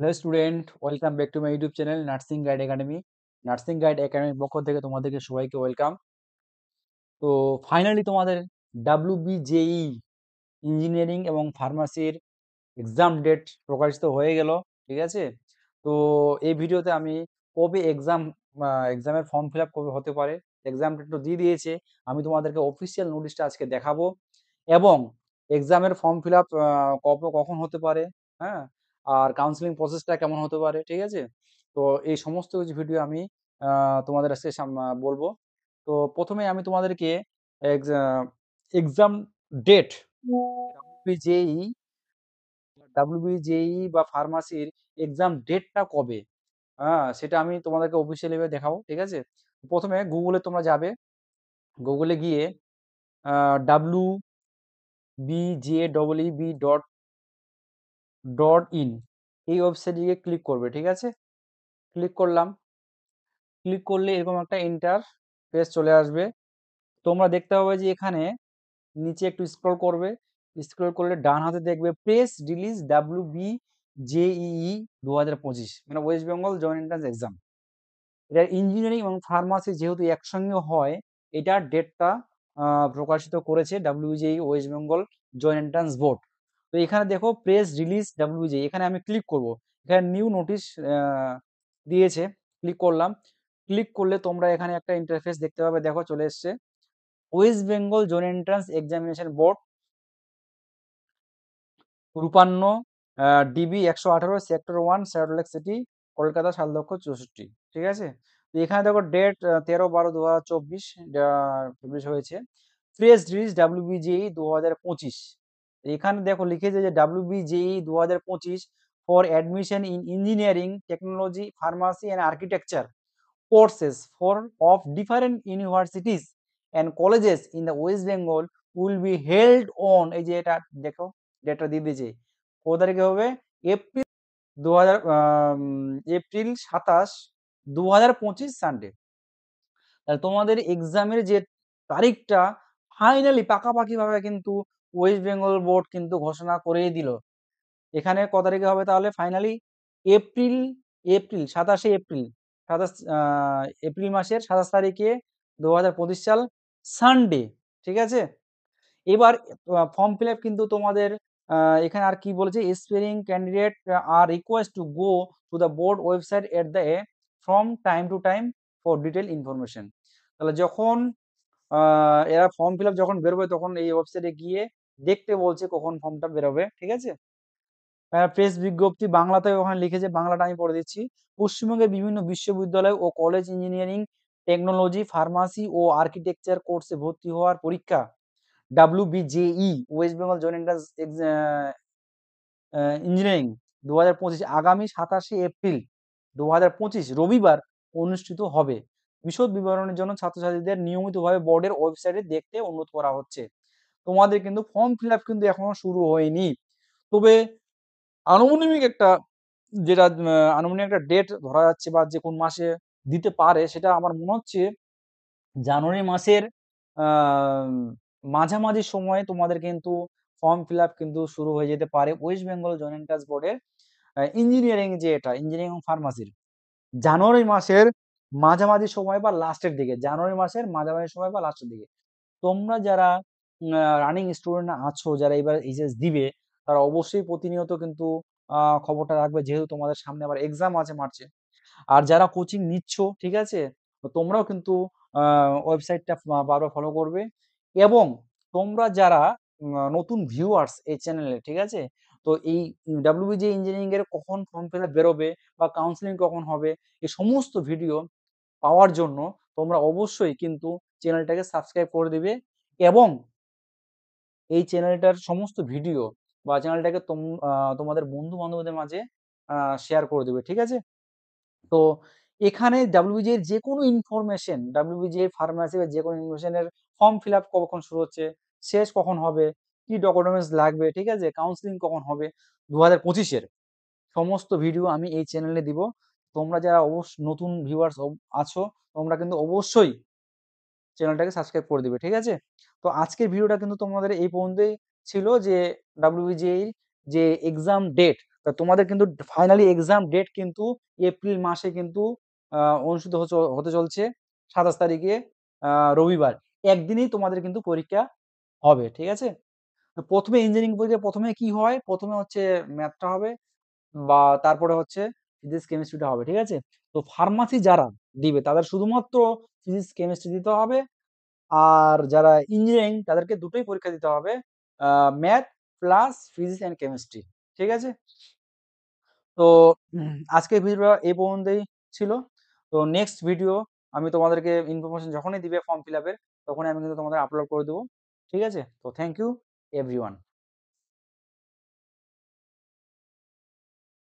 Hello student, welcome back to my YouTube channel nursing guide academy. Nursing guide একাডেমির পক্ষ থেকে তোমাদেরকে সবাইকে ওয়েলকাম। তো ফাইনালি তোমাদের WBJEE ইঞ্জিনিয়ারিং এবং ফার্মাসির এক্সাম ডেট প্রকাশিত হয়ে গেল। ঠিক আছে, তো এই ভিডিওতে আমি কবে এক্সামের ফর্ম ফিল আপ কবে হতে পারে, এক্সাম ডেট তো দিয়ে দিয়েছে, আমি তোমাদেরকে অফিসিয়াল নোটিশটা আজকে দেখাবো এবং এক্সামের ফর্ম ফিল আপ কবে কখন হতে পারে, হ্যাঁ, আর কাউন্সিলিং প্রসেসটা কেমন হতে পারে। ঠিক আছে, তো এই সমস্ত কিছু ভিডিও আমি তোমাদের আজকে বলবো। তো প্রথমে আমি তোমাদেরকে এক্সাম ডেট WBJEE বা ফার্মাসির এক্সাম ডেটটা কবে, সেটা আমি তোমাদেরকে অফিসিয়ালি ভাবে দেখাবো। ঠিক আছে, প্রথমে গুগলে তোমরা যাবে, গুগলে গিয়ে WBJEE.in এই ওয়েবসাইটে গিয়ে ক্লিক করবে। ঠিক আছে, ক্লিক করলাম, ক্লিক করলে এরকম একটা ইন্টারফেস চলে আসবে। তোমরা দেখতে পাবে যে এখানে নিচে একটু স্ক্রল করবে, স্ক্রল করলে ডান হাতে দেখবে প্রেস রিলিজ WBJEE 2025, মানে West Bengal joint entrance exam. এটা ইঞ্জিনিয়ারিং এবং ফার্মাসি যেহেতু একসঙ্গে হয়, এটার ডেটটা প্রকাশিত করেছে WBJEE West Bengal joint entrance board. তো এখানে দেখো প্রেস রিলিজ WBJEE, এখানে আমি ক্লিক করব, এখানে নিউ নোটিশ দিয়েছে, ক্লিক করলাম। ক্লিক করলে তোমরা এখানে একটা ইন্টারফেস দেখতে পাবে, দেখো চলে এসছে West Bengal joint entrance examination board রূপান্ন DB 118 sector 1 satellite city Kolkata 7,64,000। ঠিক আছে, তো এখানে দেখো ডেট 13/12/2024 পাবলিশ হয়েছে। প্রেস রিলিজ WBJEE 2025, এখানে দেখো লিখেছে যে WBJEE 2025 for admission in engineering technology pharmacy and architecture courses for of different universities and colleges in the West Bengal will be held on, এই যে এটা দেখো ডেটটা দিয়ে দিয়েছে, কত তারিখে হবে, এপ্রিল 27 2025 সানডে। তাহলে তোমাদের এক্সামের যে তারিখটা ফাইনালি পাকাপাকি ভাবে কিন্তু ওয়েস্ট বেঙ্গল বোর্ড কিন্তু ঘোষণা করেই দিল। এখানে ক তারিখে হবে তাহলে finally, April April 27 April, April মাসের 27 তারিখে 2025 সাল সানডে। ঠিক আছে, এবার ফর্ম ফিল আপ কিন্তু তোমাদের এখানে আর কি বলেছে, aspiring candidate are request to go to the board website at the from time to time for detail information. তাহলে যখন এরা ফর্ম ফিল আপ যখন বেরোবে তখন এই ওয়েবসাইটে গিয়ে দেখতে বলছে কখন ফর্মটা বেরোবে। ঠিক আছে, প্রেস বিজ্ঞপ্তি বাংলাতে ওখানে লিখেছে, বাংলাটা আমি পড়ে দিচ্ছি। পশ্চিমবঙ্গের বিভিন্ন বিশ্ববিদ্যালয় ও কলেজ ইঞ্জিনিয়ারিং টেকনোলজি ফার্মাসি ও আর্কিটেকচার কোর্সে ভর্তি হওয়ার পরীক্ষা WBJEE West Bengal joint entrance engineering 2025 আগামী 27 এপ্রিল 2025 রবিবার অনুষ্ঠিত হবে। বিশদ বিবরণের জন্য ছাত্রছাত্রীদের নিয়মিতভাবে বোর্ডের ওয়েবসাইটে দেখতে অনুরোধ করা হচ্ছে। তোমাদের কিন্তু ফর্ম ফিল আপ কিন্তু এখনো শুরু হয়নি, তবে আনুমানিক একটা যেটা আনুমানিক একটা ডেট ধরা যাচ্ছে বা যে কোন মাসে দিতে পারে, সেটা আমার মনে হচ্ছে জানুয়ারি মাসের আহ, মাঝামাঝি সময়ে তোমাদের কিন্তু ফর্ম ফিল আপ কিন্তু শুরু হয়ে যেতে পারে ওয়েস্ট বেঙ্গল জয়েন্ট এন্ট্রান্স বোর্ডের ইঞ্জিনিয়ারিং, যে এটা ইঞ্জিনিয়ারিং এবং ফার্মাসির জানুয়ারি মাসের মাঝামাঝি সময় বা লাস্টের দিকে, জানুয়ারি মাসের মাঝামাঝি সময় বা লাস্টের দিকে। তোমরা যারা রানিং স্টুডেন্ট আছো, যারা এবার এইচএস দিবে, তারা অবশ্যই প্রতিনিয়ত কিন্তু খবরটা রাখবে, যেহেতু তোমাদের সামনে আবার এক্সাম আছে মার্চে। আর যারা কোচিং নিচ্ছ, ঠিক আছে, তো তোমরাও কিন্তু ওয়েবসাইটটা বারবার ফলো করবে। এবং তোমরা যারা নতুন ভিউয়ার্স এই চ্যানেলে, ঠিক আছে, তো এই WBJ ইঞ্জিনিয়ারিং এর কখন ফর্ম ফিল আপ বেরোবে বা কাউন্সিলিং কখন হবে, এই সমস্ত ভিডিও পাওয়ার জন্য তোমরা অবশ্যই কিন্তু চ্যানেলটাকে সাবস্ক্রাইব করে দিবে এবং এই চ্যানেলটার সমস্ত ভিডিও বা চ্যানেলটাকে তোমাদের বন্ধু বান্ধবদের মাঝে শেয়ার করে দেবে। ঠিক আছে, তো এখানে WBJ এর যে কোনো ইনফরমেশন, WBJ ফার্মাসি বা যে কোনো ইনফরমেশনের ফর্ম ফিল আপ কখন শুরু হচ্ছে, শেষ কখন হবে, কি ডকুমেন্টস লাগবে, ঠিক আছে, কাউন্সিলিং কখন হবে 2025-এর সমস্ত ভিডিও আমি এই চ্যানেলে দিব। তোমরা যারা নতুন ভিউয়ার্স আছো, তোমরা কিন্তু অবশ্যই চ্যানেলটাকে সাবস্ক্রাইব করে দিবে। ঠিক আছে, তো আজকের ভিডিওটা কিন্তু তোমাদের এই পর্যন্তই ছিল, যে WBJEE যে এক্সাম ডেট তা তোমাদের কিন্তু ফাইনালি এক্সাম ডেট কিন্তু এপ্রিল মাসে কিন্তু অনুষ্ঠিত হতে চলছে 27 তারিখে, রবিবার। একদিনেই তোমাদের কিন্তু পরীক্ষা হবে, ঠিক আছে? তো প্রথমে ইঞ্জিনিয়ারিং পরীক্ষা প্রথমে কি হয়, প্রথমে হচ্ছে ম্যাথটা হবে, বা তারপরে হচ্ছে ফিজিক্স কেমিস্ট্রিটা হবে, ঠিক আছে? তো ফার্মাসি যারা দিবে তাদের শুধুমাত্র ফিজিক্স কেমিস্ট্রি দিতে হবে, আর যারা ইঞ্জিনিয়ারিং তাদেরকে দুটোই পরীক্ষা দিতে হবে, math plus physics and chemistry, ঠিক আছে? তো আজকের ভিডিওটা এই পর্যন্তই ছিল। তো নেক্সট ভিডিও আমি তোমাদেরকে ইনফরমেশন যখনই দিবে ফর্ম ফিল আপের, তখনই আমি কিন্তু তোমাদের আপলোড করে দেবো, ঠিক আছে? তো থ্যাংক ইউ এভরিওয়ান।